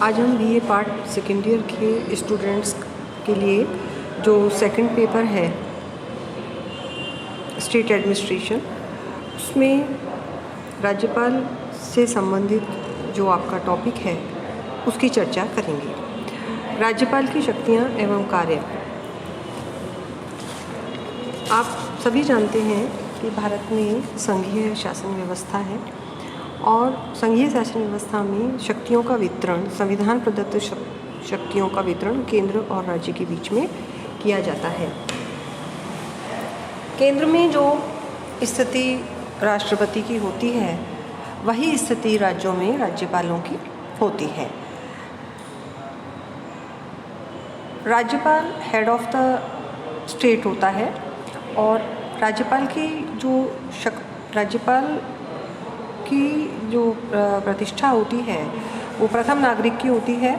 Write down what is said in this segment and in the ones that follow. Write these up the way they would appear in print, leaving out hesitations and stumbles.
आज हम BA part second year के स्टूडेंट्स के लिए जो सेकंड पेपर है स्टेट एडमिनिस्ट्रेशन, उसमें राज्यपाल से संबंधित जो आपका टॉपिक है उसकी चर्चा करेंगे। राज्यपाल की शक्तियाँ एवं कार्य। आप सभी जानते हैं कि भारत में संघीय शासन व्यवस्था है और संघीय शासन व्यवस्था में शक्तियों का वितरण, संविधान प्रदत्त शक्तियों का वितरण केंद्र और राज्य के बीच में किया जाता है। केंद्र में जो स्थिति राष्ट्रपति की होती है, वही स्थिति राज्यों में राज्यपालों की होती है। राज्यपाल हेड ऑफ द स्टेट होता है और राज्यपाल की जो प्रतिष्ठा होती है वो प्रथम नागरिक की होती है।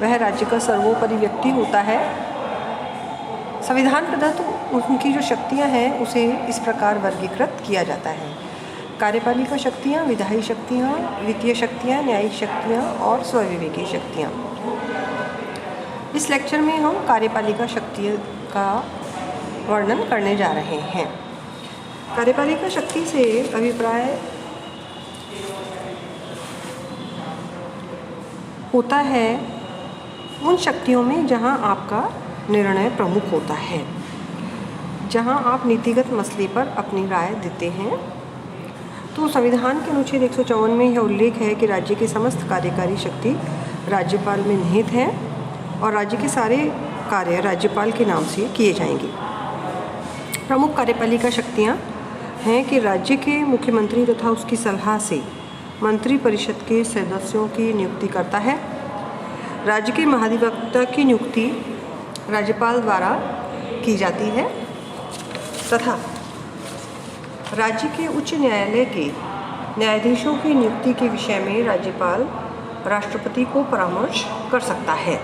वह राज्य का सर्वोपरि व्यक्ति होता है। संविधान प्रदत्त उनकी जो शक्तियां हैं उसे इस प्रकार वर्गीकृत किया जाता है: कार्यपालिका शक्तियां, विधायी शक्तियां, वित्तीय शक्तियां, न्यायिक शक्तियां और स्वविवेकी शक्तियां। इस लेक्चर में हम कार्यपालिका शक्ति का वर्णन करने जा रहे हैं। कार्यपालिका शक्ति से अभिप्राय होता है उन शक्तियों में जहां आपका निर्णय प्रमुख होता है, जहां आप नीतिगत मसले पर अपनी राय देते हैं। तो संविधान के अनुच्छेद 154 में यह उल्लेख है कि राज्य की समस्त कार्यकारी शक्ति राज्यपाल में निहित है और राज्य के सारे कार्य राज्यपाल के नाम से किए जाएंगे। प्रमुख कार्यपालिका शक्तियां हैं कि राज्य के मुख्यमंत्री तथा उसकी सलाह से मंत्री परिषद के सदस्यों की नियुक्ति करता है। राज्य के महाधिवक्ता की नियुक्ति राज्यपाल द्वारा की जाती है तथा राज्य के उच्च न्यायालय के न्यायाधीशों की नियुक्ति के विषय में राज्यपाल राष्ट्रपति को परामर्श कर सकता है।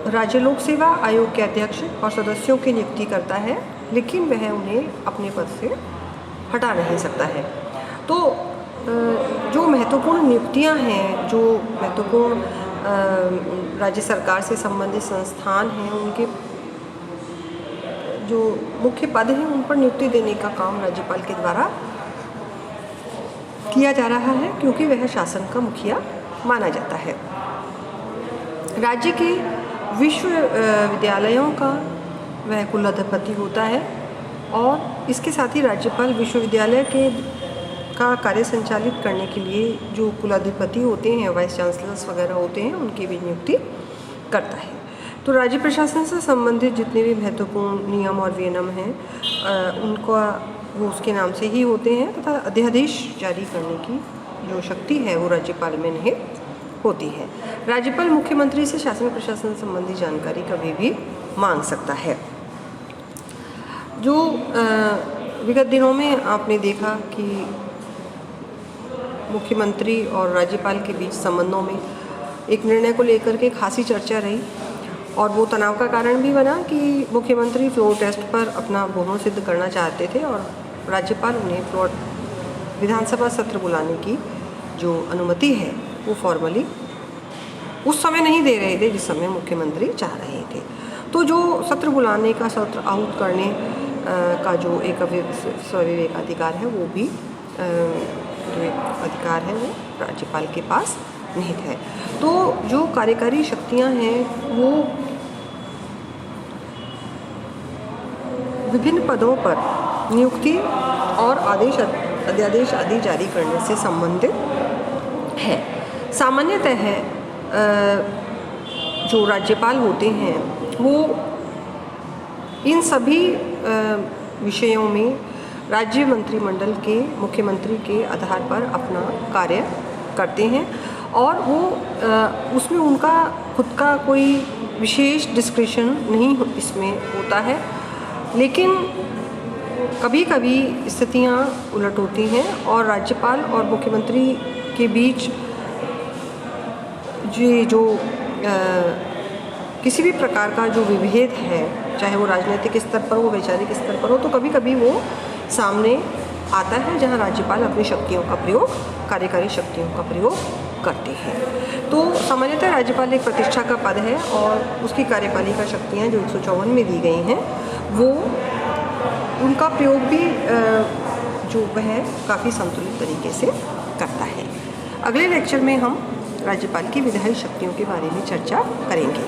राज्य लोक सेवा आयोग के अध्यक्ष और सदस्यों की नियुक्ति करता है, लेकिन वह उन्हें अपने पद से हटा नहीं सकता है। तो जो महत्वपूर्ण नियुक्तियां हैं, जो महत्वपूर्ण राज्य सरकार से संबंधित संस्थान हैं, उनके जो मुख्य पद हैं उन पर नियुक्ति देने का काम राज्यपाल के द्वारा किया जा रहा है, क्योंकि वह शासन का मुखिया माना जाता है। राज्य के विश्वविद्यालयों का वह कुलाधिपति होता है और इसके साथ ही राज्यपाल विश्वविद्यालय का कार्य संचालित करने के लिए जो कुलाधिपति होते हैं, वाइस चांसलर्स वगैरह होते हैं, उनकी भी नियुक्ति करता है। तो राज्य प्रशासन से संबंधित जितने भी महत्वपूर्ण नियम और विनियम हैं उनका वो उसके नाम से ही होते हैं तथा अध्यादेश जारी करने की जो शक्ति है वो राज्यपाल में निहित होती है। राज्यपाल मुख्यमंत्री से शासन प्रशासन संबंधी जानकारी कभी भी मांग सकता है। जो विगत दिनों में आपने देखा कि मुख्यमंत्री और राज्यपाल के बीच संबंधों में एक निर्णय को लेकर के खासी चर्चा रही और वो तनाव का कारण भी बना कि मुख्यमंत्री फ्लोर टेस्ट पर अपना बहुमत सिद्ध करना चाहते थे और राज्यपाल उन्हें विधानसभा सत्र बुलाने की जो अनुमति है वो फॉर्मली उस समय नहीं दे रहे थे जिस समय मुख्यमंत्री चाह रहे थे। तो जो सत्र बुलाने का, सत्र आहूत करने का जो एक स्वविवेकाधिकार है, वो भी जो एक अधिकार है वो राज्यपाल के पास निहित है। तो जो कार्यकारी शक्तियां हैं वो विभिन्न पदों पर नियुक्ति और अध्यादेश आदि जारी करने से संबंधित है। सामान्यतः जो राज्यपाल होते हैं वो इन सभी विषयों में राज्य मंत्रिमंडल के मुख्यमंत्री के आधार पर अपना कार्य करते हैं और वो उसमें उनका खुद का कोई विशेष डिस्क्रिशन नहीं इसमें होता है। लेकिन कभी कभी स्थितियां उलट होती हैं और राज्यपाल और मुख्यमंत्री के बीच जो किसी भी प्रकार का जो विभेद है, चाहे वो राजनीतिक स्तर पर हो, वैचारिक स्तर पर हो, तो कभी कभी वो सामने आता है, जहां राज्यपाल अपनी शक्तियों का प्रयोग, कार्यकारी शक्तियों का प्रयोग करते हैं। तो सामान्यतः राज्यपाल एक प्रतिष्ठा का पद है और उसकी कार्यपालिका शक्तियाँ जो 154 में दी गई हैं वो उनका प्रयोग भी जो वह काफ़ी संतुलित तरीके से करता है। अगले लेक्चर में हम राज्यपाल की विधायी शक्तियों के बारे में चर्चा करेंगे।